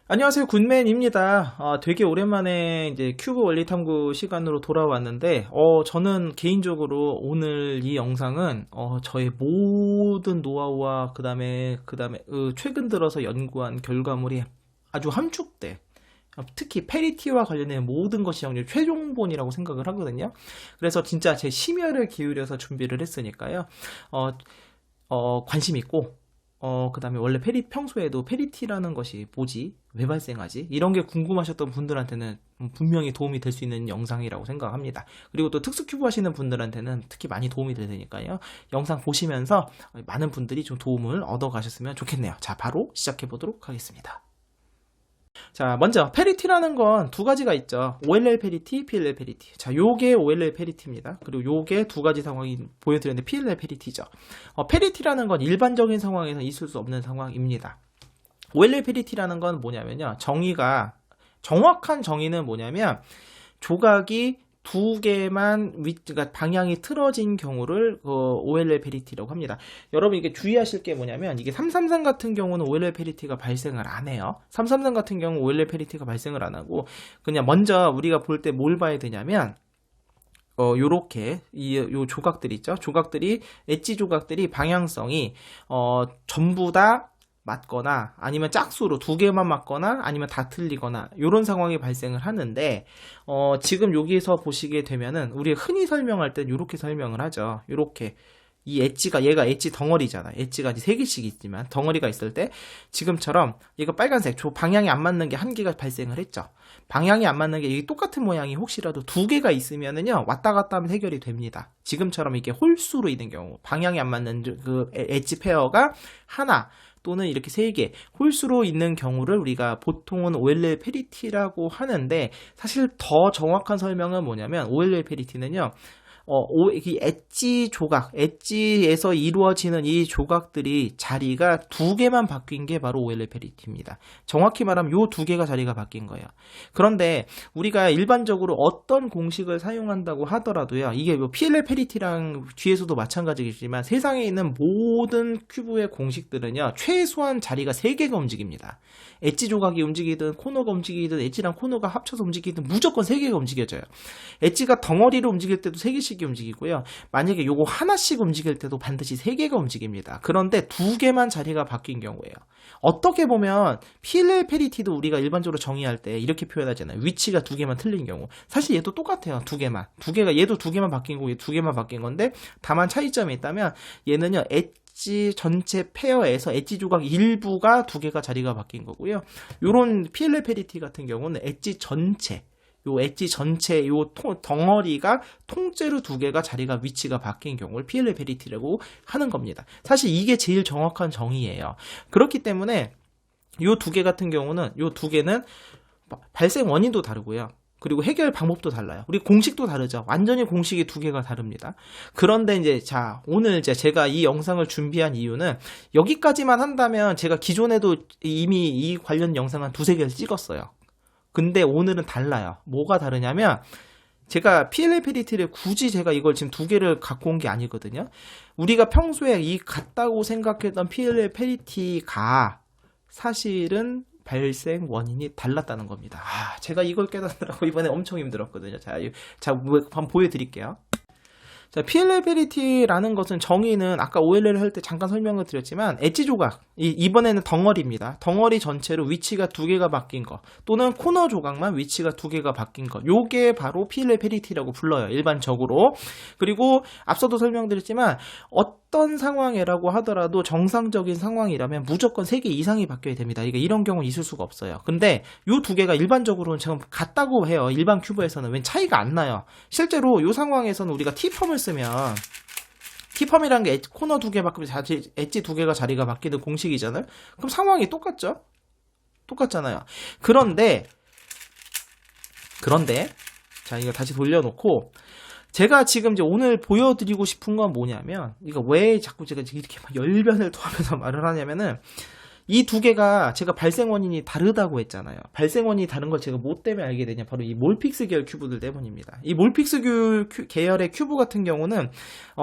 안녕하세요, 굿맨입니다. 되게 오랜만에 이제 큐브 원리 탐구 시간으로 돌아왔는데, 저는 개인적으로 오늘 이 영상은, 저의 모든 노하우와 그 다음에, 최근 들어서 연구한 결과물이 아주 함축돼. 특히 페리티와 관련된 모든 것이 정말 최종본이라고 생각을 하거든요. 그래서 진짜 제 심혈을 기울여서 준비를 했으니까요. 관심 있고, 그 다음에 원래 평소에도 페리티라는 것이 뭐지? 왜 발생하지? 이런 게 궁금하셨던 분들한테는 분명히 도움이 될 수 있는 영상이라고 생각합니다. 그리고 또 특수 큐브 하시는 분들한테는 특히 많이 도움이 될 테니까요. 영상 보시면서 많은 분들이 좀 도움을 얻어 가셨으면 좋겠네요. 자, 바로 시작해 보도록 하겠습니다. 자, 먼저 페리티라는 건 두 가지가 있죠. OLL 페리티, PLL 페리티. 자, 요게 OLL 페리티입니다. 그리고 요게 두 가지 상황이 보여드렸는데 PLL 페리티죠. 페리티라는 건 일반적인 상황에서 있을 수 없는 상황입니다. OLL 페리티라는 건 뭐냐면요. 정확한 정의는 뭐냐면 조각이 두 개만 그러니까 방향이 틀어진 경우를 OLL 페리티라고 합니다. 여러분 이게 주의하실 게 뭐냐면 이게 333 같은 경우는 OLL 페리티가 발생을 안 해요. 333 같은 경우 OLL 페리티가 발생을 안 하고 그냥 먼저 우리가 볼 때 뭘 봐야 되냐면 요렇게 요 조각들 있죠. 엣지 조각들이 방향성이 전부 다 맞거나 아니면 짝수로 두 개만 맞거나 아니면 다 틀리거나 이런 상황이 발생을 하는데 지금 여기서 보시게 되면은 우리가 흔히 설명할 땐 이렇게 설명을 하죠. 이렇게 이 얘가 엣지 덩어리잖아. 엣지가 이제 세 개씩 있지만 덩어리가 있을 때 지금처럼 얘가 빨간색 방향이 안 맞는 게 한 개가 발생을 했죠. 방향이 안 맞는 게 이게 똑같은 모양이 혹시라도 두 개가 있으면은요 왔다 갔다 하면 해결이 됩니다. 지금처럼 이게 홀수로 있는 경우 방향이 안 맞는 그 엣지 페어가 하나 또는 이렇게 세 개 홀수로 있는 경우를 우리가 보통은 OLL 페리티라고 하는데 사실 더 정확한 설명은 뭐냐면 OLL 페리티는요. 이 엣지에서 이루어지는 이 조각들이 자리가 두 개만 바뀐 게 바로 OLL 페리티입니다. 정확히 말하면 요 두 개가 자리가 바뀐 거예요. 그런데 우리가 일반적으로 어떤 공식을 사용한다고 하더라도요, 이게 뭐 PLL 페리티랑 뒤에서도 마찬가지겠지만 세상에 있는 모든 큐브의 공식들은요, 최소한 자리가 세 개가 움직입니다. 엣지 조각이 움직이든 코너가 움직이든 엣지랑 코너가 합쳐서 움직이든 무조건 세 개가 움직여져요. 엣지가 덩어리로 움직일 때도 세 개씩 움직이고요. 만약에 요거 하나씩 움직일 때도 반드시 세 개가 움직입니다. 그런데 두 개만 자리가 바뀐 경우예요. 어떻게 보면 PLL 페리티도 우리가 일반적으로 정의할 때 이렇게 표현하잖아요. 위치가 두 개만 틀린 경우. 사실 얘도 똑같아요. 얘도 두 개만 바뀐 거고 얘 두 개만 바뀐 건데 다만 차이점이 있다면 얘는요. 엣지 전체 페어에서 엣지 조각 일부가 두 개가 자리가 바뀐 거고요. 요런 PLL 페리티 같은 경우는 요 엣지 전체 덩어리가 통째로 두 개가 위치가 바뀐 경우를 PLL 페리티라고 하는 겁니다. 사실 이게 제일 정확한 정의예요. 그렇기 때문에 요 두 개 같은 경우는 요 두 개는 발생 원인도 다르고요. 그리고 해결 방법도 달라요. 우리 공식도 다르죠. 완전히 공식이 두 개가 다릅니다. 그런데 오늘 제가 이 영상을 준비한 이유는 여기까지만 한다면 제가 기존에도 이미 이 관련 영상 한 두세 개를 찍었어요. 근데 오늘은 달라요. 뭐가 다르냐면 제가 PLL 페리티를 굳이 제가 이걸 지금 두 개를 갖고 온 게 아니거든요. 우리가 평소에 이 같다고 생각했던 PLL 페리티가 사실은 발생 원인이 달랐다는 겁니다. 제가 이걸 깨닫느라고 이번에 엄청 힘들었거든요. 자, 한번 보여드릴게요. 자, PLL 페리티라는 것은 정의는 아까 OLL 할 때 잠깐 설명을 드렸지만 엣지 조각, 이번에는 덩어리입니다. 덩어리 전체로 위치가 두 개가 바뀐 거 또는 코너 조각만 위치가 두 개가 바뀐 거, 요게 바로 PLL 페리티라고 불러요. 일반적으로. 그리고 앞서도 설명드렸지만 어떤 상황이라고 하더라도 정상적인 상황이라면 무조건 3개 이상이 바뀌어야 됩니다. 이런 경우는 있을 수가 없어요. 근데 요 두 개가 일반적으로는 지금 같다고 해요. 일반 큐브에서는. 왜 차이가 안 나요. 실제로 요 상황에서는 우리가 T펌을 쓰면 T펌이라는 게 코너 두 개 바꾸면 엣지 두 개가 자리가 바뀌는 공식이잖아요. 그럼 상황이 똑같죠? 똑같잖아요. 그런데 자, 이거 다시 돌려놓고 제가 지금 오늘 보여드리고 싶은 건 뭐냐면 이거 왜 자꾸 제가 이렇게 막 열변을 토하면서 말을 하냐면은 이 두 개가 제가 발생 원인이 다르다고 했잖아요. 발생 원인이 다른 걸 제가 뭐 때문에 알게 되냐? 바로 이 몰픽스 계열 큐브들 때문입니다. 이 몰픽스 계열의 큐브 같은 경우는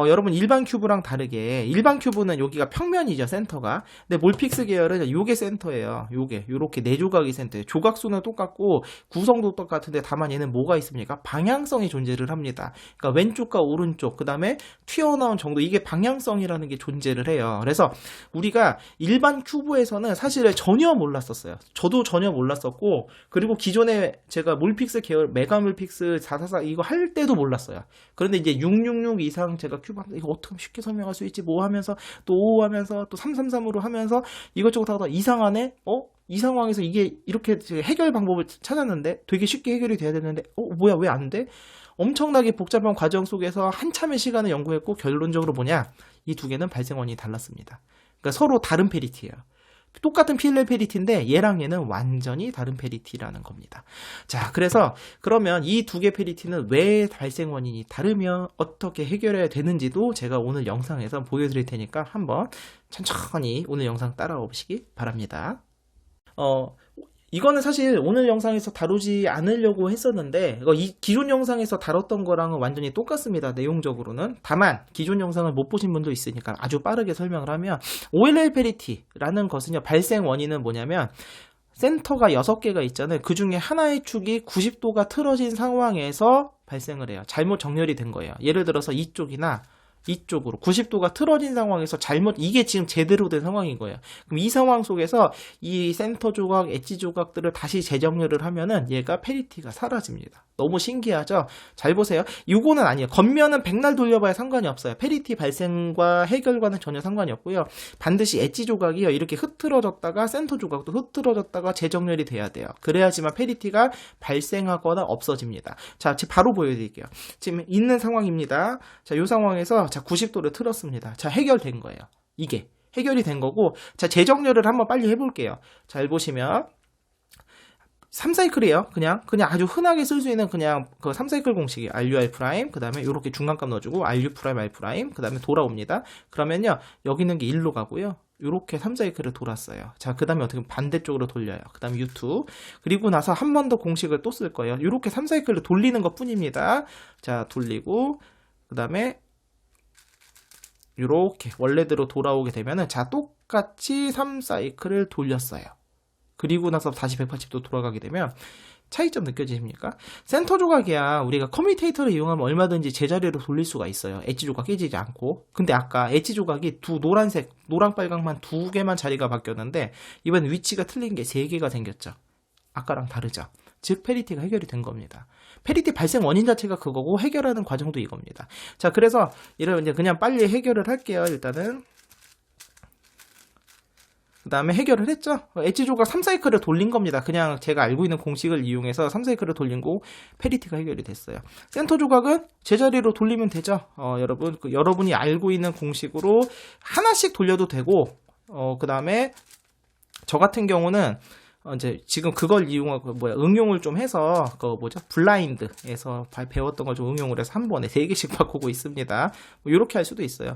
여러분 일반 큐브랑 다르게 일반 큐브는 여기가 평면이죠, 센터가. 근데 몰픽스 계열은 요게 센터예요. 요렇게 네 조각이 센터예요. 조각수는 똑같고 구성도 똑같은데 다만 얘는 뭐가 있습니까? 방향성이 존재를 합니다. 그러니까 왼쪽과 오른쪽, 그 다음에 튀어나온 정도, 이게 방향성이라는 게 존재를 해요. 그래서 우리가 일반 큐브에서는 사실 전혀 몰랐었어요. 저도 전혀 몰랐었고, 그리고 기존에 제가 몰픽스 계열, 메가몰픽스 444 이거 할 때도 몰랐어요. 그런데 이제 666 이상 제가 큐브 하면서 이거 어떻게 하면 쉽게 설명할 수 있지? 뭐 하면서 또 5 하면서 또 333으로 하면서 이것저것 하다 이상하네? 이 상황에서 이게 이렇게 해결 방법을 찾았는데 되게 쉽게 해결이 돼야 되는데 뭐야 왜 안 돼? 엄청나게 복잡한 과정 속에서 한참의 시간을 연구했고 결론적으로 뭐냐? 이 두 개는 발생 원인이 달랐습니다. 그러니까 서로 다른 페리티예요. 똑같은 PLL 페리티인데 얘랑 얘는 완전히 다른 페리티라는 겁니다. 자, 그래서 그러면 이 두 개 페리티는 왜 발생 원인이 다르며 어떻게 해결해야 되는지도 제가 오늘 영상에서 보여드릴 테니까 한번 천천히 오늘 영상 따라와 보시기 바랍니다. 이거는 사실 오늘 영상에서 다루지 않으려고 했었는데 이 기존 영상에서 다뤘던 거랑은 완전히 똑같습니다. 내용적으로는. 다만 기존 영상을 못 보신 분도 있으니까 아주 빠르게 설명을 하면 OLL 페리티라는 것은요, 발생 원인은 뭐냐면 센터가 6개가 있잖아요. 그 중에 하나의 축이 90도가 틀어진 상황에서 발생을 해요. 잘못 정렬이 된 거예요. 예를 들어서 이쪽이나 이쪽으로 90도가 틀어진 상황에서 이게 지금 제대로 된 상황인 거예요. 그럼 이 상황 속에서 이 센터 조각, 엣지 조각들을 다시 재정렬을 하면은 얘가 페리티가 사라집니다. 너무 신기하죠? 잘 보세요. 이거는 아니에요. 겉면은 백날 돌려봐야 상관이 없어요. 페리티 발생과 해결과는 전혀 상관이 없고요. 반드시 엣지 조각이요, 이렇게 흐트러졌다가 센터 조각도 흐트러졌다가 재정렬이 돼야 돼요. 그래야지만 페리티가 발생하거나 없어집니다. 자, 바로 보여드릴게요. 지금 있는 상황입니다. 자, 이 상황에서 90도를 틀었습니다. 자, 해결된 거예요. 이게 해결이 된 거고, 자, 재정렬을 한번 빨리 해볼게요. 잘 보시면 3사이클이에요. 그냥 아주 흔하게 쓸 수 있는 그냥 그 3사이클 공식이 RUR 프라임, 그 다음에 이렇게 중간값 넣어주고 RU 프라임, R 프라임, 그 다음에 돌아옵니다. 그러면요, 여기 있는 게 1로 가고요. 이렇게 3사이클을 돌았어요. 자, 그 다음에 어떻게 반대쪽으로 돌려요. 그 다음에 U2. 그리고 나서 한 번 더 공식을 또 쓸 거예요. 이렇게 3사이클을 돌리는 것 뿐입니다. 자, 돌리고, 그 다음에 이렇게 원래대로 돌아오게 되면은, 자, 똑같이 3사이클을 돌렸어요. 그리고 나서 다시 180도 돌아가게 되면 차이점 느껴지십니까? 센터 조각이야 우리가 커뮤테이터를 이용하면 얼마든지 제자리로 돌릴 수가 있어요. 엣지 조각 깨지지 않고. 근데 아까 엣지 조각이 노란색, 노랑빨강만 2개만 자리가 바뀌었는데 이번 위치가 틀린 게 3개가 생겼죠. 아까랑 다르죠. 즉 페리티가 해결이 된 겁니다. 페리티 발생 원인 자체가 그거고 해결하는 과정도 이겁니다. 자, 그래서 이런 이제 그냥 빨리 해결을 할게요. 일단은 그 다음에 해결을 했죠. 엣지 조각 3사이클을 돌린 겁니다. 그냥 제가 알고 있는 공식을 이용해서 3사이클을 돌린 거 페리티가 해결이 됐어요. 센터 조각은 제자리로 돌리면 되죠. 여러분, 여러분이 알고 있는 공식으로 하나씩 돌려도 되고, 그 다음에 저 같은 경우는 이제 지금 그걸 이용하고 응용을 좀 해서 블라인드에서 배웠던 걸 좀 응용을 해서 한 번에 3개씩 바꾸고 있습니다. 이렇게 할 수도 있어요.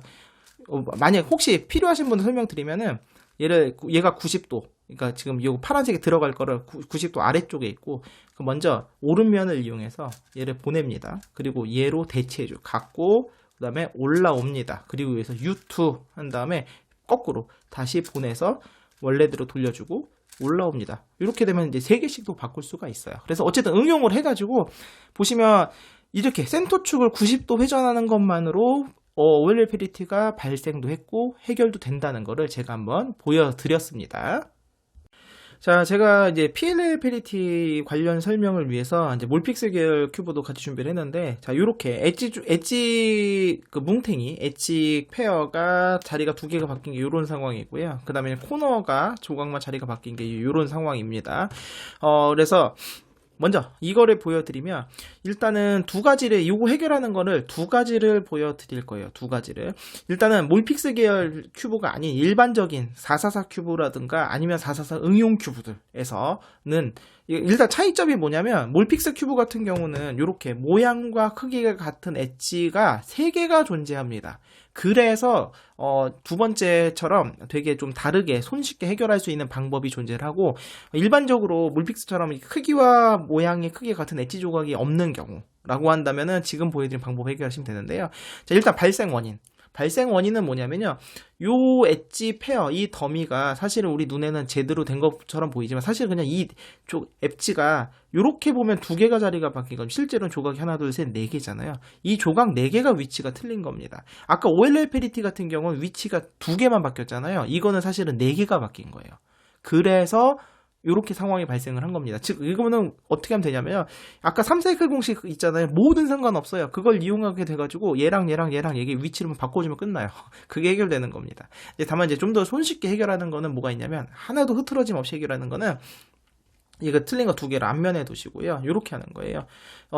만약 혹시 필요하신 분들 설명드리면은 얘가 90도, 그러니까 지금 이 파란색에 들어갈 거를 90도 아래쪽에 있고, 먼저 오른면을 이용해서 얘를 보냅니다. 그리고 얘로 대체해줘. 갖고, 그 다음에 올라옵니다. 그리고 여기서 U2 한 다음에 거꾸로 다시 보내서 원래대로 돌려주고 올라옵니다. 이렇게 되면 이제 3개씩도 바꿀 수가 있어요. 그래서 어쨌든 응용을 해가지고 보시면 이렇게 센터 축을 90도 회전하는 것만으로 OLL 페리티가 발생도 했고 해결도 된다는 거를 제가 한번 보여드렸습니다. 자, 제가 이제 PLL 페리티 관련 설명을 위해서 이제 몰픽스 계열 큐브도 같이 준비를 했는데, 자, 요렇게 엣지 뭉탱이, 엣지 페어가 자리가 2개가 바뀐 게 요런 상황이고요. 그 다음에 코너가 조각만 자리가 바뀐 게 요런 상황입니다. 그래서 먼저 이거를 보여드리면 일단은 이거 해결하는 거를 2가지를 보여드릴 거예요. 2가지를. 일단은 몰픽스 계열 큐브가 아닌 일반적인 444 큐브라든가 아니면 444 응용 큐브들에서는 일단 차이점이 뭐냐면 몰픽스 큐브 같은 경우는 이렇게 모양과 크기가 같은 엣지가 3개가 존재합니다. 그래서 두 번째처럼 되게 좀 다르게 손쉽게 해결할 수 있는 방법이 존재를 하고, 일반적으로 몰픽스처럼 크기와 모양의 크기가 같은 엣지 조각이 없는 경우라고 한다면은 지금 보여드린 방법 해결하시면 되는데요. 자, 일단 발생 원인. 발생 원인은 뭐냐면요, 요 엣지 페어, 이 더미가 사실은 우리 눈에는 제대로 된 것처럼 보이지만 사실 그냥 이 엣지가 요렇게 보면 2개가 자리가 바뀐 건 실제로는 조각이 하나 둘 셋 4개잖아요. 이 조각 4개가 위치가 틀린 겁니다. 아까 OLLPDT 같은 경우는 위치가 2개만 바뀌었잖아요. 이거는 사실은 4개가 바뀐 거예요. 그래서 이렇게 상황이 발생을 한 겁니다. 즉 이거는 어떻게 하면 되냐면요, 아까 3사이클 공식 있잖아요. 뭐든 상관없어요. 그걸 이용하게 돼가지고 얘랑 얘게 위치를 바꿔주면 끝나요. 그게 해결되는 겁니다. 다만 이제 좀 더 손쉽게 해결하는 거는 뭐가 있냐면, 하나도 흐트러짐 없이 해결하는 거는 이거 틀린 거 2개를 앞면에 두시고요. 이렇게 하는 거예요.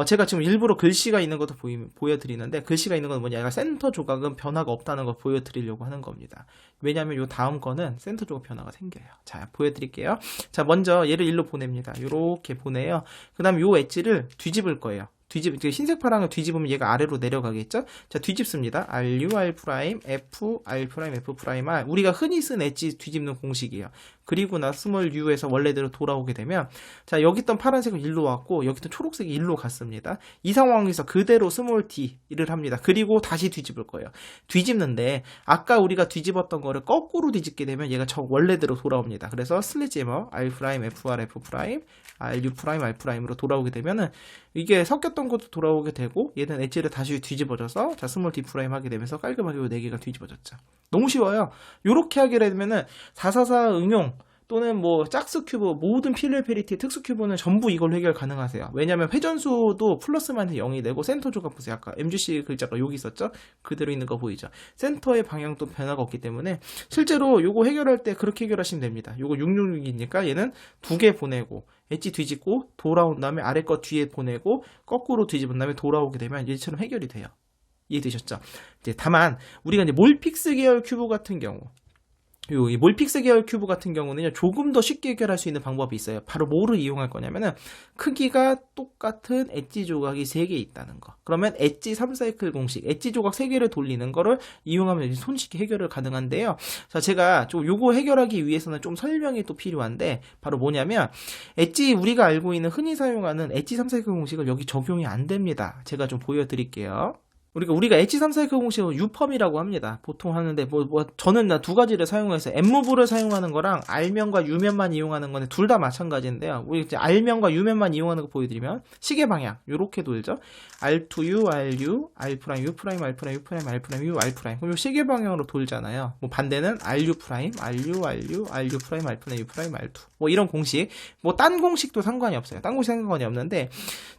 제가 지금 일부러 글씨가 있는 것도 보여드리는데, 글씨가 있는 건 뭐냐, 센터 조각은 변화가 없다는 걸 보여드리려고 하는 겁니다. 왜냐하면 요 다음 거는 센터 조각 변화가 생겨요. 자, 보여드릴게요. 자, 먼저 얘를 일로 보냅니다. 이렇게 보내요. 그 다음 요 엣지를 뒤집을 거예요. 흰색 파랑을 뒤집으면 얘가 아래로 내려가겠죠? 자, 뒤집습니다. RU, R', F, R', F', R. 우리가 흔히 쓴 엣지 뒤집는 공식이에요. 그리고 나 스몰 u에서 원래대로 돌아오게 되면, 자, 여기 있던 파란색은 일로 왔고 여기 있던 초록색이 일로 갔습니다. 이 상황에서 그대로 스몰 d를 합니다. 그리고 다시 뒤집을 거예요. 뒤집는데 아까 우리가 뒤집었던 거를 거꾸로 뒤집게 되면 얘가 저 원래대로 돌아옵니다. 그래서 슬래지머 R', FR, F', RU', R'으로 돌아오게 되면은 이게 섞였던 것도 돌아오게 되고, 얘는 엣지를 다시 뒤집어져서 자, 스몰 D' 하게 되면서 깔끔하게 4개가 뒤집어졌죠. 너무 쉬워요. 요렇게 하게 되면은 444 응용 또는 뭐 짝수 큐브, 모든 필레페리티 특수 큐브는 전부 이걸로 해결 가능하세요. 왜냐면 회전수도 플러스 마이너스 0이 되고, 센터 조각 보세요. 아까 MGC 글자가 여기 있었죠? 그대로 있는 거 보이죠? 센터의 방향도 변화가 없기 때문에 실제로 요거 해결할 때 그렇게 해결하시면 됩니다. 요거 666이니까 얘는 2개 보내고 엣지 뒤집고 돌아온 다음에 아래 거 뒤에 보내고 거꾸로 뒤집은 다음에 돌아오게 되면 얘처럼 해결이 돼요. 이해되셨죠? 이제 다만 우리가 이제 몰픽스 계열 큐브 같은 경우, 이 몰픽스 계열 큐브 같은 경우는 조금 더 쉽게 해결할 수 있는 방법이 있어요. 바로 뭐를 이용할 거냐면은, 크기가 똑같은 엣지 조각이 3개 있다는 거. 그러면 엣지 3사이클 공식, 엣지 조각 3개를 돌리는 거를 이용하면 손쉽게 해결을 가능한데요. 자, 제가 좀 요거 해결하기 위해서는 좀 설명이 또 필요한데, 바로 뭐냐면, 엣지 우리가 알고 있는 흔히 사용하는 엣지 3사이클 공식을 여기 적용이 안 됩니다. 제가 좀 보여드릴게요. 우리가 엣지 3사이클 공식은 U펌이라고 합니다. 보통 하는데, 저는 2가지를 사용해서 M무브를 사용하는 거랑 R면과 U면만 이용하는 거는 둘 다 마찬가지인데요. 우리 이제 R면과 U면만 이용하는 거 보여드리면, 시계 방향, 요렇게 돌죠? R2U, RU, R', U', R', U', R', U, R'. 그럼 요 시계 방향으로 돌잖아요. 뭐 반대는 RU', RU, RU, RU', R', U', R'. 뭐 이런 공식, 뭐 딴 공식도 상관이 없어요. 딴 공식 상관이 없는데,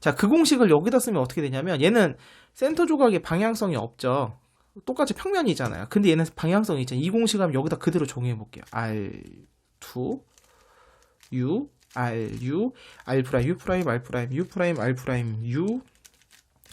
자, 그 공식을 여기다 쓰면 어떻게 되냐면, 얘는 센터 조각에 방향성이 없죠. 똑같이 평면이잖아요. 근데 얘는 방향성이 있잖아요. 이 공식 하면 여기다 그대로 정의해 볼게요. R2, U, RU, R', U', R', U', R', U,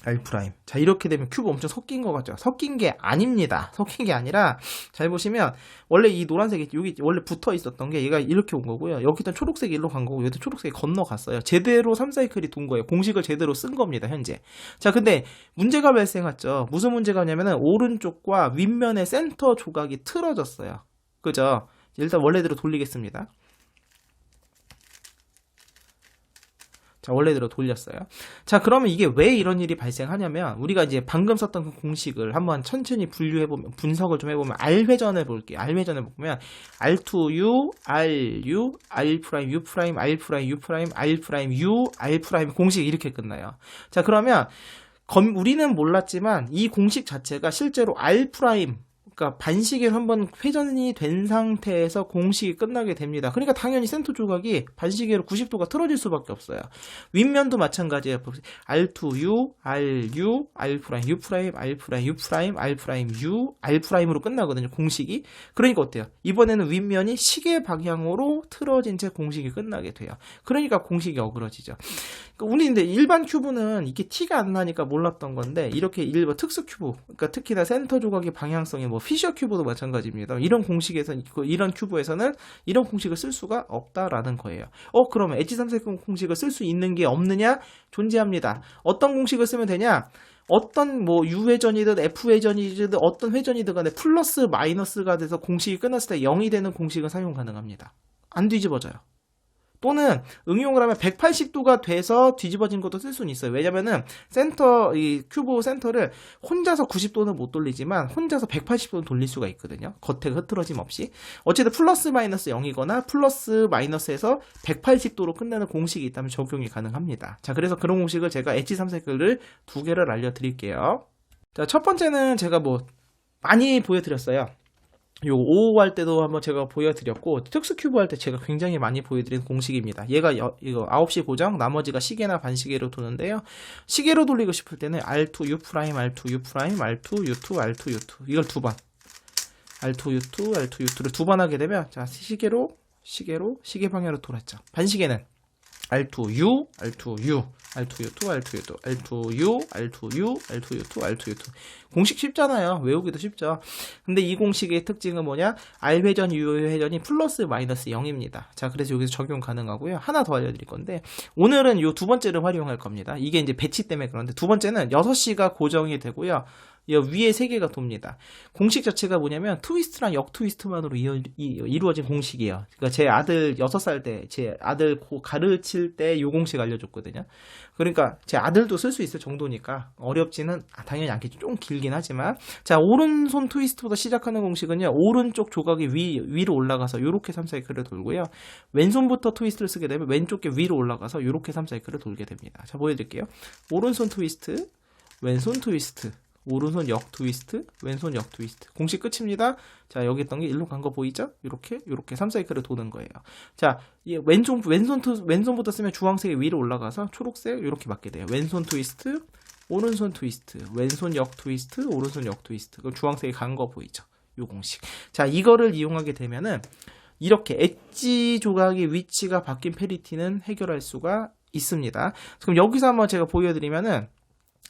R'. 자, 이렇게 되면 큐브 엄청 섞인 것 같죠? 섞인 게 아닙니다. 섞인 게 아니라, 잘 보시면 원래 이 노란색이 여기 원래 붙어 있었던 게 얘가 이렇게 온 거고요. 여기 있던 초록색이 일로 간 거고, 여기도 초록색이 건너갔어요. 제대로 3사이클이 돈 거예요. 공식을 제대로 쓴 겁니다, 현재. 자, 근데 문제가 발생했죠. 무슨 문제가 있냐면은 오른쪽과 윗면의 센터 조각이 틀어졌어요. 그죠? 일단 원래대로 돌리겠습니다. 자, 원래대로 돌렸어요. 자, 그러면 이게 왜 이런 일이 발생하냐면, 우리가 이제 방금 썼던 그 공식을 한번 천천히 분류해보면, 분석을 좀 해보면, R회전을 볼게요. R회전을 보면, R2U, RU, R', U', R', U', R', U, R' 공식이 이렇게 끝나요. 자, 그러면, 우리는 몰랐지만, 이 공식 자체가 실제로 R', 그러니까 반시계로 한번 회전이 된 상태에서 공식이 끝나게 됩니다. 그러니까 당연히 센터 조각이 반시계로 90도가 틀어질 수밖에 없어요. 윗면도 마찬가지예요. R2U, RU, R', U', R', U', R', R'으로 끝나거든요. 공식이. 그러니까 어때요? 이번에는 윗면이 시계 방향으로 틀어진 채 공식이 끝나게 돼요. 그러니까 공식이 어그러지죠. 우리 근데 일반 큐브는 이게 티가 안 나니까 몰랐던 건데, 이렇게 일반 특수 큐브, 그러니까 특히나 센터 조각의 방향성이 뭐 피셔 큐브도 마찬가지입니다. 이런 공식에서 이런 큐브에서는 이런 공식을 쓸 수가 없다라는 거예요. 그러면 엣지 삼색형 공식을 쓸 수 있는 게 없느냐? 존재합니다. 어떤 공식을 쓰면 되냐? 어떤 뭐 U 회전이든 F 회전이든 어떤 회전이든 간에 플러스 마이너스가 돼서 공식이 끝났을 때 0이 되는 공식은 사용 가능합니다. 안 뒤집어져요. 또는 응용을 하면 180도가 돼서 뒤집어진 것도 쓸 수는 있어요. 왜냐면은 이 큐브 센터를 혼자서 90도는 못 돌리지만 혼자서 180도는 돌릴 수가 있거든요. 겉에가 흐트러짐 없이. 어쨌든 플러스 마이너스 0이거나 플러스 마이너스에서 180도로 끝나는 공식이 있다면 적용이 가능합니다. 자, 그래서 그런 공식을 제가 엣지 삼색을 2개를 알려드릴게요. 자, 첫 번째는 제가 뭐 많이 보여드렸어요. 요 5 할 때도 한번 제가 보여드렸고 특수 큐브 할 때 제가 굉장히 많이 보여드린 공식입니다. 얘가 이거 9시 고정, 나머지가 시계나 반시계로 도는데요. 시계로 돌리고 싶을 때는 R2 U 프라임, R2 U 프라임, R2 U2, R2 U2 이걸 두 번, R2 U2, R2 U2를 두 번 하게 되면 자 시계 방향으로 돌았죠. 반시계는 R2U, R2U, R2U2, R2U2, R2U, R2U, R2U2, R2U2. 공식 쉽잖아요. 외우기도 쉽죠. 근데 이 공식의 특징은 뭐냐? R회전, U회전이 플러스 마이너스 0입니다. 자, 그래서 여기서 적용 가능하고요. 하나 더 알려드릴 건데, 오늘은 요 두 번째를 활용할 겁니다. 이게 이제 배치 때문에 그런데, 두 번째는 6시가 고정이 되고요. 위에 3개가 돕니다. 공식 자체가 뭐냐면 트위스트랑 역트위스트만으로 이루어진 공식이에요. 그러니까 제 아들 6살 때 제 아들 가르칠 때 이 공식 알려줬거든요. 그러니까 제 아들도 쓸 수 있을 정도니까 어렵지는 당연히 않겠죠. 좀 길긴 하지만 자, 오른손 트위스트부터 시작하는 공식은요. 오른쪽 조각이 위로 올라가서 이렇게 3사이클을 돌고요. 왼손부터 트위스트를 쓰게 되면 왼쪽 게 위로 올라가서 이렇게 3사이클을 돌게 됩니다. 자, 보여드릴게요. 오른손 트위스트, 왼손 트위스트, 오른손 역 트위스트, 왼손 역 트위스트. 공식 끝입니다. 자, 여기 있던 게 일로 간 거 보이죠? 이렇게 3사이클을 도는 거예요. 자, 이 왼손부터 쓰면 주황색이 위로 올라가서 초록색 이렇게 맞게 돼요. 왼손 트위스트, 오른손 트위스트, 왼손 역 트위스트, 오른손 역 트위스트. 그럼 주황색이 간 거 보이죠? 요 공식. 자, 이거를 이용하게 되면은 이렇게 엣지 조각의 위치가 바뀐 페리티는 해결할 수가 있습니다. 그럼 여기서 한번 제가 보여드리면은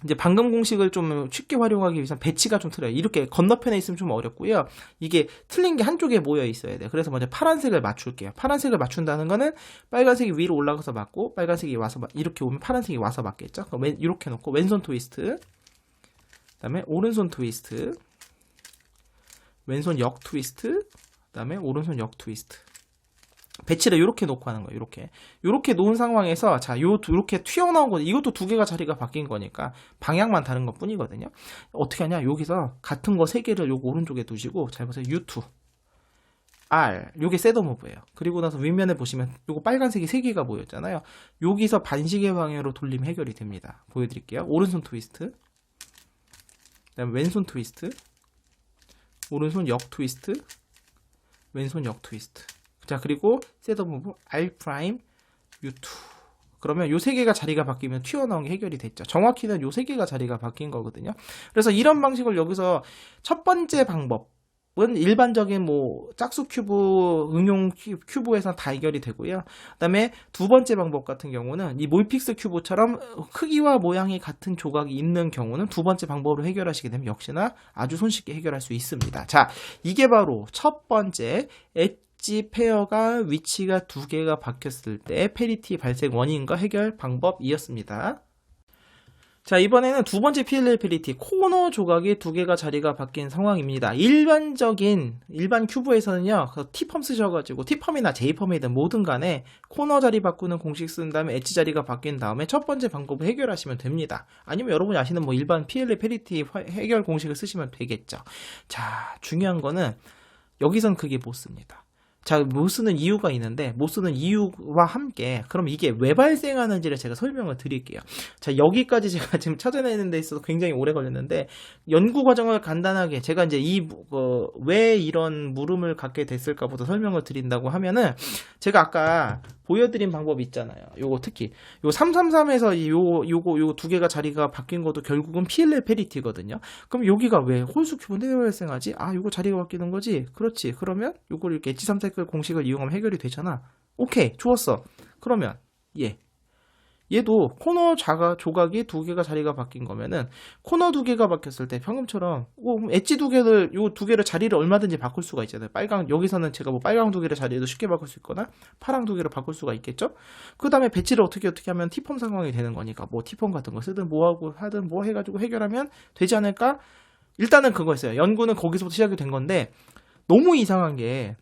이제 방금 공식을 좀 쉽게 활용하기 위해서 배치가 좀 틀려요. 이렇게 건너편에 있으면 좀 어렵고요. 이게 틀린 게 한쪽에 모여 있어야 돼요. 그래서 먼저 파란색을 맞출게요. 파란색을 맞춘다는 거는 빨간색이 위로 올라가서 맞고 빨간색이 와서 이렇게 오면 파란색이 와서 맞겠죠. 그럼 이렇게 놓고 왼손 트위스트, 그다음에 오른손 트위스트, 왼손 역 트위스트, 그다음에 오른손 역 트위스트. 배치를 이렇게 놓고 하는 거예요. 이렇게 놓은 상황에서 자, 이렇게 튀어나온 거 이것도 두 개가 자리가 바뀐 거니까 방향만 다른 것 뿐이거든요. 어떻게 하냐? 여기서 같은 거 3개를 요거 오른쪽에 두시고 잘 보세요. U2, R 요게 셋더 무브예요. 그리고 나서 윗면에 보시면 요거 빨간색이 3개가 보였잖아요. 여기서 반시계 방향으로 돌리면 해결이 됩니다. 보여드릴게요. 오른손 트위스트, 그다음에 왼손 트위스트, 오른손 역 트위스트, 왼손 역 트위스트. 자, 그리고 셋더 무브 R 프라임 U2. 그러면 요 3개가 자리가 바뀌면 튀어나온 게 해결이 됐죠. 정확히는 요 3개가 자리가 바뀐 거거든요. 그래서 이런 방식을 여기서 첫 번째 방법은 일반적인 뭐 짝수 큐브 응용 큐브에서 다 해결이 되고요. 그다음에 두 번째 방법 같은 경우는 이 몰픽스 큐브처럼 크기와 모양이 같은 조각이 있는 경우는 두 번째 방법으로 해결하시게 되면 역시나 아주 손쉽게 해결할 수 있습니다. 자, 이게 바로 첫 번째 엣지 페어가 위치가 2개가 바뀌었을 때 페리티 발생 원인과 해결 방법이었습니다. 자, 이번에는 두 번째 PLL 페리티 코너 조각이 2개가 자리가 바뀐 상황입니다. 일반 큐브에서는요, T펌 쓰셔가지고 T펌이나 J펌이든 뭐든 간에 코너 자리 바꾸는 공식 쓴 다음에 엣지 자리가 바뀐 다음에 첫 번째 방법을 해결하시면 됩니다. 아니면 여러분이 아시는 뭐 일반 PLL 페리티 해결 공식을 쓰시면 되겠죠. 자, 중요한 거는 여기선 그게 못 씁니다. 자, 못 쓰는 이유가 있는데 못 쓰는 이유와 함께 그럼 이게 왜 발생하는지를 제가 설명을 드릴게요. 자, 여기까지 제가 지금 찾아내는 데 있어서 굉장히 오래 걸렸는데 연구 과정을 간단하게 제가 이제 왜 이런 물음을 갖게 됐을까부터 설명을 드린다고 하면은 제가 아까 보여드린 방법 있잖아요. 요거 특히 요 333에서 요거 2개가 자리가 바뀐 것도 결국은 PLL 페리티거든요. 그럼 여기가 왜 홀수 큐브인데 왜 발생하지? 아, 요거 자리가 바뀌는 거지? 그렇지. 그러면 요걸 이렇게 엣지 3사이클 공식을 이용하면 해결이 되잖아. 오케이, 좋았어. 그러면 얘도 코너 조각이 두 개가 자리가 바뀐 거면은 코너 두 개가 바뀌었을 때 방금처럼 엣지 두 개를 요 두 개를 자리를 얼마든지 바꿀 수가 있잖아요. 빨강 여기서는 제가 뭐 빨강 두 개를 자리도 쉽게 바꿀 수 있거나 파랑 두 개를 바꿀 수가 있겠죠. 그 다음에 배치를 어떻게 하면 T펌 상황이 되는 거니까 뭐 T펌 같은 거 쓰든 뭐 하고 하든 뭐 해가지고 해결하면 되지 않을까. 일단은 그거였어요. 연구는 거기서부터 시작이 된 건데 너무 이상한 게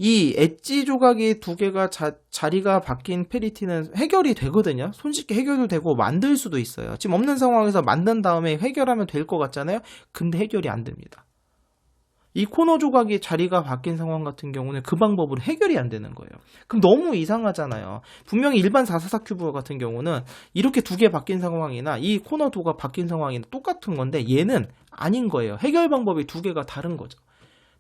이 엣지 조각이 두 개가 자리가 바뀐 페리티는 해결이 되거든요. 손쉽게 해결도 되고 만들 수도 있어요. 지금 없는 상황에서 만든 다음에 해결하면 될 것 같잖아요. 근데 해결이 안 됩니다. 이 코너 조각이 자리가 바뀐 상황 같은 경우는 그 방법으로 해결이 안 되는 거예요. 그럼 너무 이상하잖아요. 분명히 일반 444 큐브 같은 경우는 이렇게 두 개 바뀐 상황이나 이 코너 도가 바뀐 상황이나 똑같은 건데 얘는 아닌 거예요. 해결 방법이 두 개가 다른 거죠.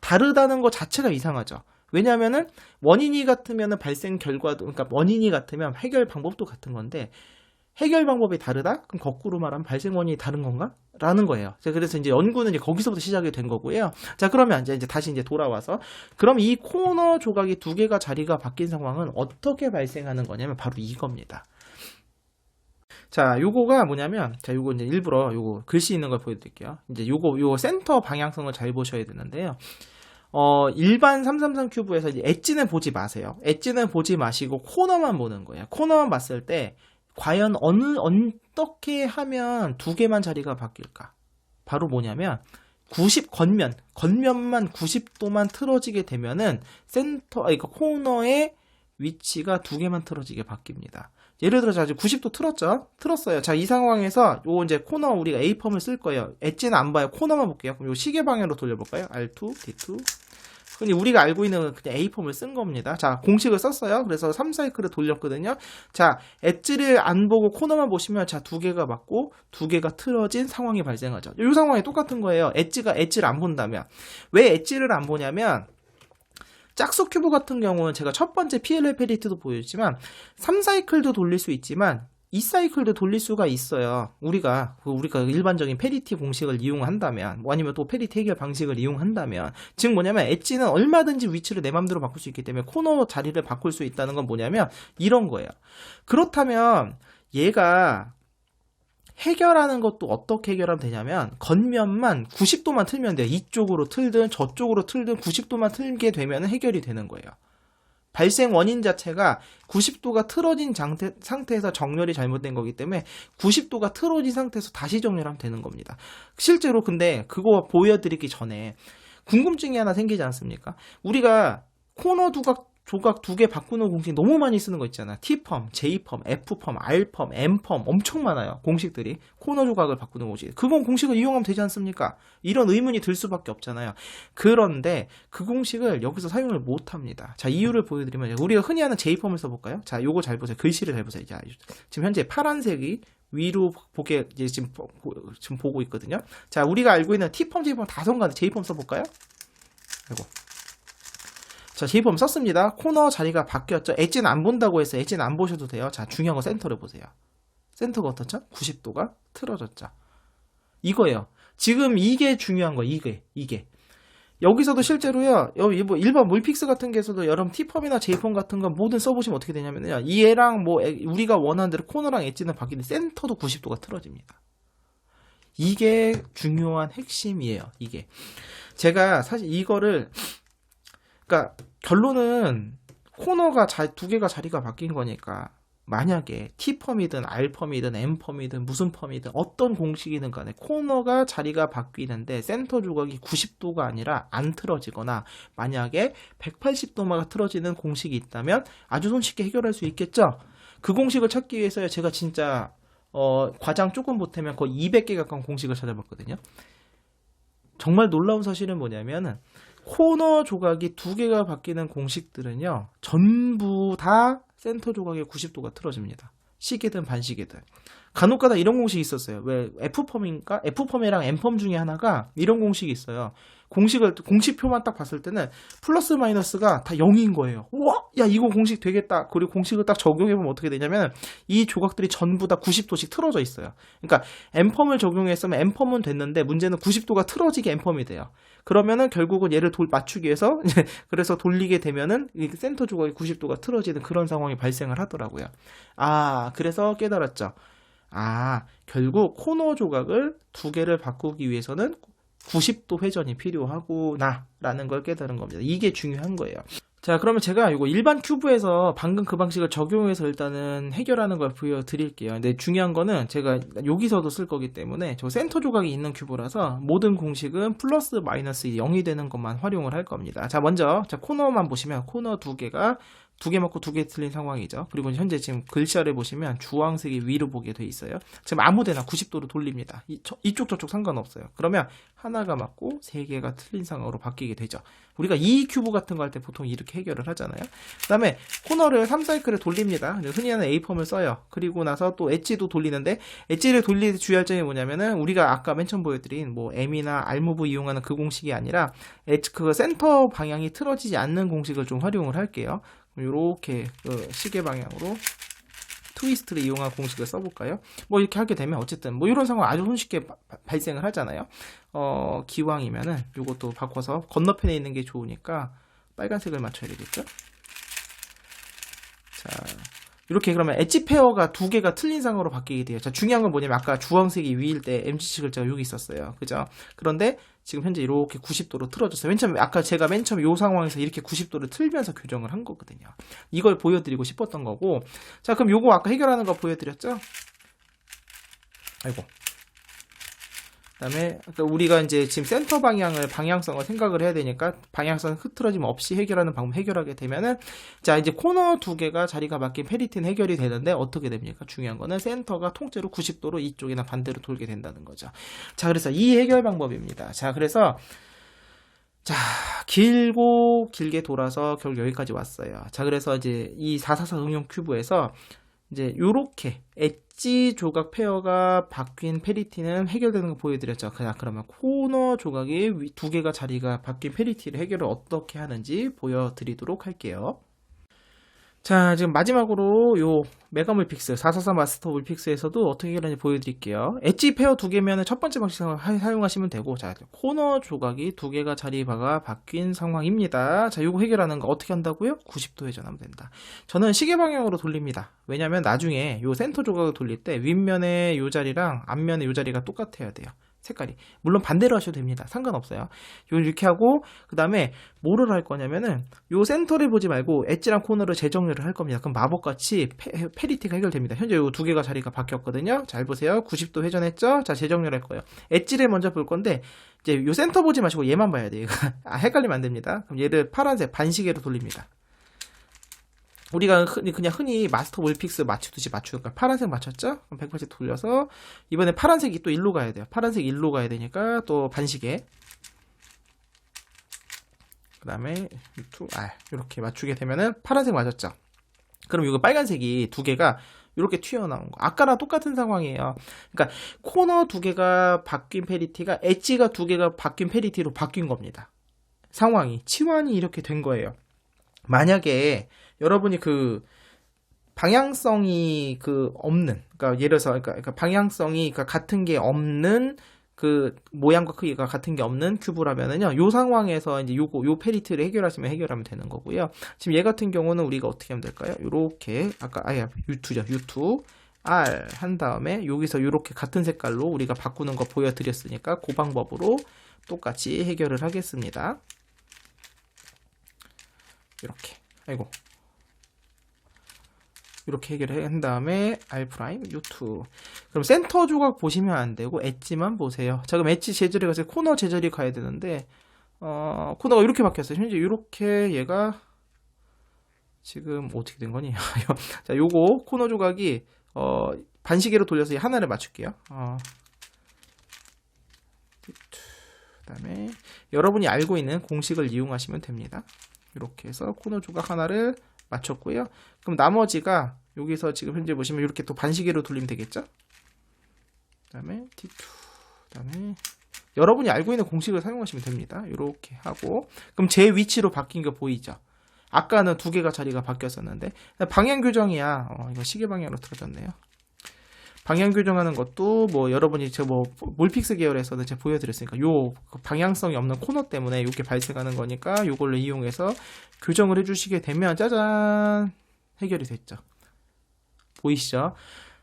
다르다는 것 자체가 이상하죠. 왜냐하면은 원인이 같으면 발생 결과도, 그러니까 원인이 같으면 해결 방법도 같은 건데 해결 방법이 다르다? 그럼 거꾸로 말하면 발생 원인이 다른 건가? 라는 거예요. 그래서 이제 연구는 이제 거기서부터 시작이 된 거고요. 자, 그러면 이제 다시 돌아와서 그럼 이 코너 조각이 두 개가 자리가 바뀐 상황은 어떻게 발생하는 거냐면 바로 이겁니다. 자, 요거가 뭐냐면, 자, 요거 이제 일부러 요거 글씨 있는 걸 보여드릴게요. 이제 요거 센터 방향성을 잘 보셔야 되는데요. 일반 333 큐브에서 이제 엣지는 보지 마세요. 엣지는 보지 마시고 코너만 보는 거예요. 코너만 봤을 때 과연 어떻게 하면 두 개만 자리가 바뀔까? 바로 뭐냐면 90 겉면만 90도만 틀어지게 되면은 그러니까 코너의 위치가 두 개만 틀어지게 바뀝니다. 예를 들어서 아직 90도 틀었어요. 자, 이 상황에서 요 이제 코너 우리가 A펌을 쓸 거예요. 엣지는 안 봐요. 코너만 볼게요. 그럼 요 시계 방향으로 돌려볼까요? R2, D2. 근데 우리가 알고 있는 그냥 A펌을 쓴 겁니다. 자, 공식을 썼어요. 그래서 3사이클을 돌렸거든요. 자, 엣지를 안 보고 코너만 보시면 자, 두 개가 맞고 두 개가 틀어진 상황이 발생하죠. 이 상황이 똑같은 거예요. 엣지를 안 본다면. 왜 엣지를 안 보냐면 짝수 큐브 같은 경우는 제가 첫 번째 PLL 페리티도 보여줬지만 3사이클도 돌릴 수 있지만 2사이클도 돌릴 수가 있어요. 우리가 일반적인 페리티 공식을 이용한다면 아니면 또 페리티 해결 방식을 이용한다면 즉 뭐냐면 엣지는 얼마든지 위치를 내 맘대로 바꿀 수 있기 때문에 코너 자리를 바꿀 수 있다는 건 뭐냐면 이런 거예요. 그렇다면 얘가 해결하는 것도 어떻게 해결하면 되냐면 겉면만 90도만 틀면 돼요. 이쪽으로 틀든 저쪽으로 틀든 90도만 틀게 되면 해결이 되는 거예요. 발생 원인 자체가 90도가 틀어진 상태에서 정렬이 잘못된 거기 때문에 90도가 틀어진 상태에서 다시 정렬하면 되는 겁니다. 실제로 근데 그거 보여드리기 전에 궁금증이 하나 생기지 않습니까? 우리가 코너 조각 두 개 바꾸는 공식 너무 많이 쓰는 거 있잖아. T펌, J펌, F펌, R펌, M펌 엄청 많아요. 공식들이. 코너 조각을 바꾸는 공식. 그건 공식을 이용하면 되지 않습니까? 이런 의문이 들 수밖에 없잖아요. 그런데 그 공식을 여기서 사용을 못 합니다. 자, 이유를 보여드리면 우리가 흔히 하는 J펌을 써볼까요? 자, 요거 잘 보세요. 글씨를 잘 보세요. 자, 지금 현재 파란색이 위로 보게 이제 지금 보고 있거든요. 자, 우리가 알고 있는 T펌, J펌 다 성가는데 J펌 써볼까요? 아이고. 자, J펌 썼습니다. 코너 자리가 바뀌었죠. 엣지는 안 본다고 했어요. 엣지는 안 보셔도 돼요. 자, 중요한 건 센터를 보세요. 센터가 어떻죠? 90도가 틀어졌죠. 이거예요. 지금 이게 중요한 거예요. 이게. 여기서도 실제로요. 여기 뭐 일반 몰픽스 같은 게서도 여러분 T펌이나 J펌 같은 거 뭐든 써보시면 어떻게 되냐면요. 얘랑 뭐 우리가 원하는 대로 코너랑 엣지는 바뀌는데 센터도 90도가 틀어집니다. 이게 중요한 핵심이에요. 이게. 제가 사실 이거를 그러니까 결론은 코너가 두 개가 자리가 바뀐 거니까 만약에 T펌이든 R펌이든 M펌이든 무슨 펌이든 어떤 공식이든 간에 코너가 자리가 바뀌는데 센터 조각이 90도가 아니라 안 틀어지거나 만약에 180도만 틀어지는 공식이 있다면 아주 손쉽게 해결할 수 있겠죠. 그 공식을 찾기 위해서 제가 진짜 과장 조금 보태면 거의 200개 가까운 공식을 찾아봤거든요. 정말 놀라운 사실은 뭐냐면 코너 조각이 두 개가 바뀌는 공식들은요 전부 다 센터 조각의 90도가 틀어집니다. 시계든 반시계든. 간혹가다 이런 공식이 있었어요. 왜 F펌인가? F펌이랑 N펌 중에 하나가 이런 공식이 있어요. 공식표만 딱 봤을 때는 플러스 마이너스가 다 0인 거예요. 우와! 야, 이거 공식 되겠다. 그리고 공식을 딱 적용해보면 어떻게 되냐면 이 조각들이 전부 다 90도씩 틀어져 있어요. 그러니까 N펌을 적용했으면 N펌은 됐는데 문제는 90도가 틀어지게 N펌이 돼요. 그러면은 결국은 얘를 맞추기 위해서 그래서 돌리게 되면은 이 센터 조각이 90도가 틀어지는 그런 상황이 발생을 하더라고요. 아, 그래서 깨달았죠. 아, 결국 코너 조각을 두 개를 바꾸기 위해서는 90도 회전이 필요하구나 라는 걸 깨달은 겁니다. 이게 중요한 거예요. 자, 그러면 제가 이거 일반 큐브에서 방금 그 방식을 적용해서 일단은 해결하는 걸 보여드릴게요. 근데 중요한 거는 제가 여기서도 쓸 거기 때문에 저 센터 조각이 있는 큐브라서 모든 공식은 플러스 마이너스 0이 되는 것만 활용을 할 겁니다. 자, 먼저 코너만 보시면 코너 두 개가 두 개 맞고 두 개 틀린 상황이죠. 그리고 현재 지금 글씨를 보시면 주황색이 위로 보게 돼 있어요. 지금 아무데나 90도로 돌립니다. 이쪽 저쪽 상관없어요. 그러면 하나가 맞고 세 개가 틀린 상황으로 바뀌게 되죠. 우리가 이 큐브 같은 거 할 때 보통 이렇게 해결을 하잖아요. 그 다음에 코너를 3사이클을 돌립니다. 흔히 하는 A펌을 써요. 그리고 나서 또 엣지도 돌리는데 엣지를 돌릴 때 주의할 점이 뭐냐면은 우리가 아까 맨 처음 보여드린 뭐 M이나 R무브 이용하는 그 공식이 아니라 그 센터 방향이 틀어지지 않는 공식을 좀 활용을 할게요. 이렇게 시계 방향으로 트위스트를 이용한 공식을 써볼까요? 뭐 이렇게 하게 되면 어쨌든 뭐 이런 상황 아주 손쉽게 발생을 하잖아요. 기왕이면은 이것도 바꿔서 건너편에 있는 게 좋으니까 빨간색을 맞춰야 되겠죠? 자, 이렇게 그러면 엣지 페어가 두 개가 틀린 상으로 바뀌게 돼요. 자, 중요한 건 뭐냐면 아까 주황색이 위일 때 MGC 글자가 여기 있었어요. 그죠? 그런데 지금 현재 이렇게 90도로 틀어졌어요. 맨 처음에 아까 제가 맨 처음에 이 상황에서 이렇게 90도를 틀면서 교정을 한 거거든요. 이걸 보여드리고 싶었던 거고. 자, 그럼 요거 아까 해결하는 거 보여드렸죠? 아이고. 그다음에 우리가 이제 지금 센터 방향성을 생각을 해야 되니까 방향성 흐트러짐 없이 해결하는 방법 해결하게 되면은 자, 이제 코너 두 개가 자리가 바뀐 페리티는 해결이 되는데 어떻게 됩니까? 중요한 거는 센터가 통째로 90도로 이쪽이나 반대로 돌게 된다는 거죠. 자, 그래서 이 해결 방법입니다. 자, 그래서 자, 길게 돌아서 결국 여기까지 왔어요. 자, 그래서 이제 이 444 응용 큐브에서 이제 요렇게 엣지 조각 페어가 바뀐 페리티는 해결되는 거 보여드렸죠. 그러면 코너 조각이 두 개가 자리가 바뀐 페리티를 해결을 어떻게 하는지 보여드리도록 할게요. 자, 지금 마지막으로 요 메가물픽스 444 마스터 물픽스에서도 어떻게 해결하는지 보여드릴게요. 엣지 페어 두 개면 첫 번째 방식 사용하시면 되고, 자, 코너 조각이 두 개가 자리가 바뀐 상황입니다. 자, 요거 해결하는 거 어떻게 한다고요? 90도 회전하면 된다. 저는 시계 방향으로 돌립니다. 왜냐면 나중에 요 센터 조각을 돌릴 때 윗면의 요 자리랑 앞면의 요 자리가 똑같아야 돼요. 색깔이. 물론 반대로 하셔도 됩니다. 상관없어요. 이렇게 하고 그 다음에 뭐를 할 거냐면은 요 센터를 보지 말고 엣지랑 코너를 재정렬을 할 겁니다. 그럼 마법같이 페리티가 해결됩니다. 현재 요 두 개가 자리가 바뀌었거든요. 잘 보세요. 90도 회전했죠? 자, 재정렬할 거예요. 엣지를 먼저 볼 건데 이제 요 센터 보지 마시고 얘만 봐야 돼요. 헷갈리면 안 됩니다. 그럼 얘를 파란색 반시계로 돌립니다. 우리가 그냥 흔히 마스터 몰픽스 맞추듯이 맞추니까 파란색 맞췄죠? 그럼 180 돌려서 이번에 파란색이 또 일로 가야 돼요. 파란색 일로 가야 되니까 또 반시계. 그 다음에 이렇게 맞추게 되면은 파란색 맞았죠? 그럼 이거 빨간색이 두 개가 이렇게 튀어나온 거. 아까랑 똑같은 상황이에요. 그러니까 코너 두 개가 바뀐 페리티가 엣지가 두 개가 바뀐 페리티로 바뀐 겁니다. 상황이 치환이 이렇게 된 거예요. 만약에 여러분이 그 방향성이 없는, 그러니까 예를 들어서 그러니까 방향성이 같은 게 없는 그 모양과 크기가 같은 게 없는 큐브라면은요, 요 상황에서 이제 요 페리티를 해결하면 되는 거고요. 지금 얘 같은 경우는 우리가 어떻게 하면 될까요? 요렇게 아까 U2죠. U2 R 한 다음에 여기서 요렇게 같은 색깔로 우리가 바꾸는 거 보여드렸으니까 그 방법으로 똑같이 해결을 하겠습니다. 이렇게. 이렇게 해결을 한 다음에 R' U2. 그럼 센터 조각 보시면 안 되고 엣지만 보세요. 자, 그럼 엣지 제자리 가서 코너 제자리 가야 되는데 코너가 이렇게 바뀌었어요. 현재 이렇게 얘가 지금 어떻게 된 거니? 자, 요거 코너 조각이 반시계로 돌려서 하나를 맞출게요. 그다음에 여러분이 알고 있는 공식을 이용하시면 됩니다. 이렇게 해서 코너 조각 하나를 맞췄고요. 그럼 나머지가 여기서 지금 현재 보시면 이렇게 또 반시계로 돌리면 되겠죠? 그다음에 T2, 그다음에 여러분이 알고 있는 공식을 사용하시면 됩니다. 이렇게 하고 그럼 제 위치로 바뀐 거 보이죠? 아까는 두 개가 자리가 바뀌었었는데 방향 교정이야. 이거 시계 방향으로 틀어졌네요. 방향 교정하는 것도 뭐 여러분이 저 뭐 몰픽스 계열에서는 제가 보여드렸으니까 요 방향성이 없는 코너 때문에 이렇게 발생하는 거니까 요걸로 이용해서 교정을 해주시게 되면 짜잔 해결이 됐죠. 보이시죠?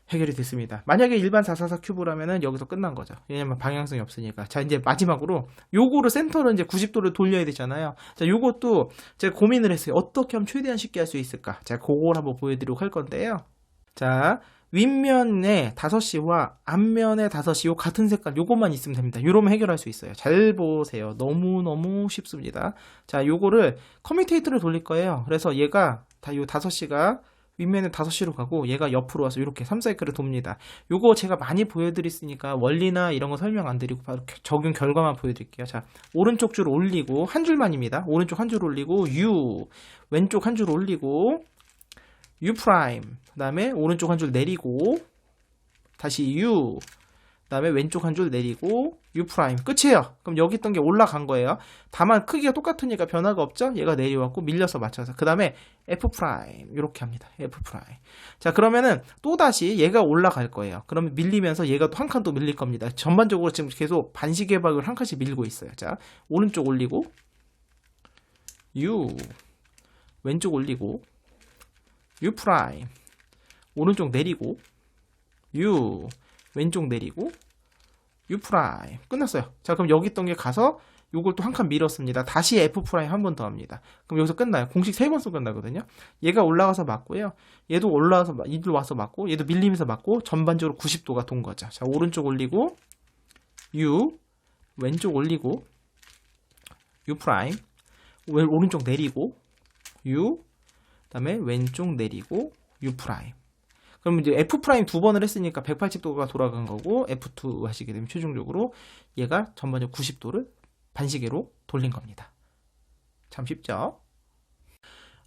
해결이 됐습니다. 만약에 일반 444 큐브라면은 여기서 끝난 거죠. 왜냐면 방향성이 없으니까. 자, 이제 마지막으로 요거를 센터를 이제 90도를 돌려야 되잖아요. 자, 요것도 제가 고민을 했어요. 어떻게 하면 최대한 쉽게 할 수 있을까? 자, 그걸 한번 보여드리도록 할 건데요. 자, 윗면에 5시와 앞면에 5시 요 같은 색깔 요것만 있으면 됩니다. 요러면 해결할 수 있어요. 잘 보세요. 너무너무 쉽습니다. 자, 요거를 커뮤테이터를 돌릴 거예요. 그래서 얘가 다 요 5시가 윗면에 5시로 가고 얘가 옆으로 와서 이렇게 3사이클을 돕니다. 요거 제가 많이 보여드렸으니까 원리나 이런 거 설명 안 드리고 바로 적용 결과만 보여드릴게요. 자, 오른쪽 줄 올리고 한 줄만입니다. 오른쪽 한 줄 올리고 U, 왼쪽 한 줄 올리고 U 프라임, 그 다음에 오른쪽 한 줄 내리고 다시 U, 그 다음에 왼쪽 한 줄 내리고 U 프라임 끝이에요. 그럼 여기 있던 게 올라간 거예요. 다만 크기가 똑같으니까 변화가 없죠. 얘가 내려왔고 밀려서 맞춰서 그 다음에 F 프라임 이렇게 합니다. F 프라임. 자, 그러면은 또 다시 얘가 올라갈 거예요. 그러면 밀리면서 얘가 또 한 칸 또 밀릴 겁니다. 전반적으로 지금 계속 반시계박을 한 칸씩 밀고 있어요. 자, 오른쪽 올리고 U, 왼쪽 올리고 U 프라임, 오른쪽 내리고 U, 왼쪽 내리고 U 프라임 끝났어요. 자, 그럼 여기 있던 게 가서 요걸 또 한 칸 밀었습니다. 다시 F 프라임 한 번 더 합니다. 그럼 여기서 끝나요. 공식 3번 써 끝나거든요. 얘가 올라가서 맞고요. 얘도 올라와서 이리로 와서 맞고 얘도 밀리면서 맞고 전반적으로 90도가 돈 거죠. 자, 오른쪽 올리고 U, 왼쪽 올리고 U 프라임, 오른쪽 내리고 U, 그다음에 왼쪽 내리고 U 프라임. 그럼 이제 F 프라임 2번을 했으니까 180도가 돌아간 거고 F2 하시게 되면 최종적으로 얘가 전반적으로 90도를 반시계로 돌린 겁니다. 참 쉽죠?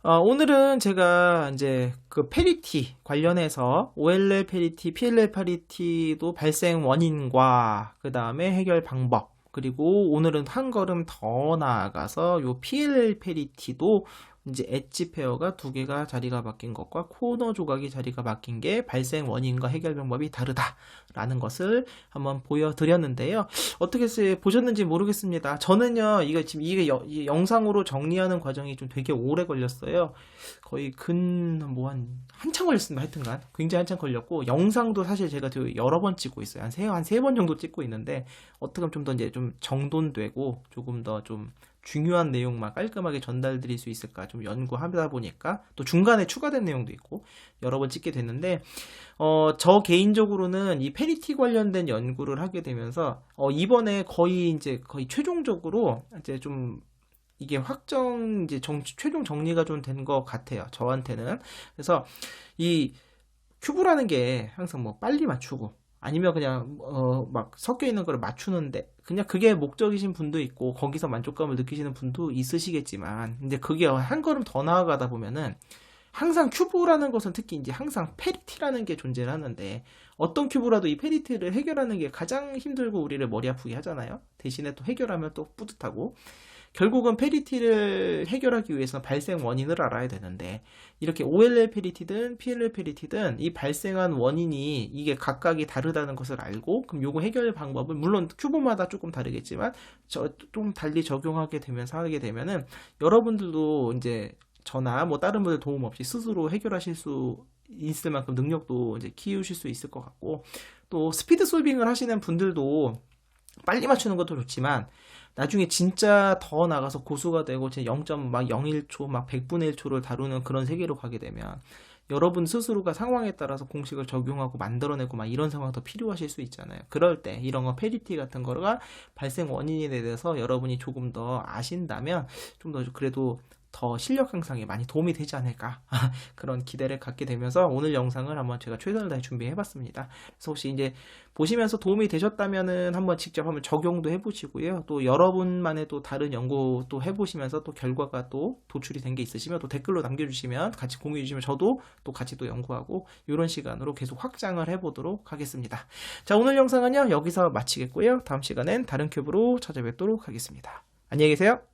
오늘은 제가 이제 그 페리티 관련해서 OLL 페리티, PLL 페리티도 발생 원인과 그 다음에 해결 방법, 그리고 오늘은 한 걸음 더 나아가서 요 PLL 페리티도 이제 엣지 페어가 2개가 자리가 바뀐 것과 코너 조각이 자리가 바뀐 게 발생 원인과 해결 방법이 다르다라는 것을 한번 보여드렸는데요. 어떻게 보셨는지 모르겠습니다. 저는요, 이거 지금 이게 영상으로 정리하는 과정이 좀 되게 오래 걸렸어요. 거의 한참 걸렸습니다. 하여튼간 굉장히 한참 걸렸고, 영상도 사실 제가 되게 여러 번 찍고 있어요. 한 세 번 정도 찍고 있는데, 어떻게 하면 좀 더 이제 좀 정돈되고 조금 더 좀 중요한 내용만 깔끔하게 전달드릴 수 있을까 좀 연구하다 보니까 또 중간에 추가된 내용도 있고 여러 번 찍게 됐는데 저 개인적으로는 이 페리티 관련된 연구를 하게 되면서 이번에 거의 최종적으로 이제 좀 이게 최종 정리가 좀 된 것 같아요. 저한테는. 그래서 이 큐브라는 게 항상 뭐 빨리 맞추고 아니면 그냥 막 섞여 있는 걸 맞추는데 그냥 그게 목적이신 분도 있고 거기서 만족감을 느끼시는 분도 있으시겠지만 근데 그게 한 걸음 더 나아가다 보면은 항상 큐브라는 것은 특히 이제 항상 페리티라는 게 존재를 하는데 어떤 큐브라도 이 페리티를 해결하는 게 가장 힘들고 우리를 머리 아프게 하잖아요. 대신에 또 해결하면 또 뿌듯하고 결국은 페리티를 해결하기 위해서는 발생 원인을 알아야 되는데 이렇게 OLL 페리티든 PLL 페리티든 이 발생한 원인이 이게 각각이 다르다는 것을 알고 그럼 요거 해결 방법을 물론 큐브마다 조금 다르겠지만 좀 달리 적용하게 되면서 하게 되면은 여러분들도 이제 저나 뭐 다른 분들 도움 없이 스스로 해결하실 수 있을 만큼 능력도 이제 키우실 수 있을 것 같고 또 스피드 솔빙을 하시는 분들도 빨리 맞추는 것도 좋지만 나중에 진짜 더 나가서 고수가 되고 0.01초, 100분의 1초를 다루는 그런 세계로 가게 되면 여러분 스스로가 상황에 따라서 공식을 적용하고 만들어내고 이런 상황도 필요하실 수 있잖아요. 그럴 때 이런 거 페리티 같은 거가 발생 원인에 대해서 여러분이 조금 더 아신다면 좀 더 그래도 더 실력 향상에 많이 도움이 되지 않을까 그런 기대를 갖게 되면서 오늘 영상을 한번 제가 최선을 다해 준비해봤습니다. 그래서 혹시 이제 보시면서 도움이 되셨다면은 한번 직접 한번 적용도 해보시고요. 또 여러분만의 또 다른 연구 또 해보시면서 또 결과가 또 도출이 된 게 있으시면 또 댓글로 남겨주시면 같이 공유해 주시면 저도 또 같이 또 연구하고 이런 시간으로 계속 확장을 해보도록 하겠습니다. 자, 오늘 영상은요 여기서 마치겠고요. 다음 시간엔 다른 큐브로 찾아뵙도록 하겠습니다. 안녕히 계세요.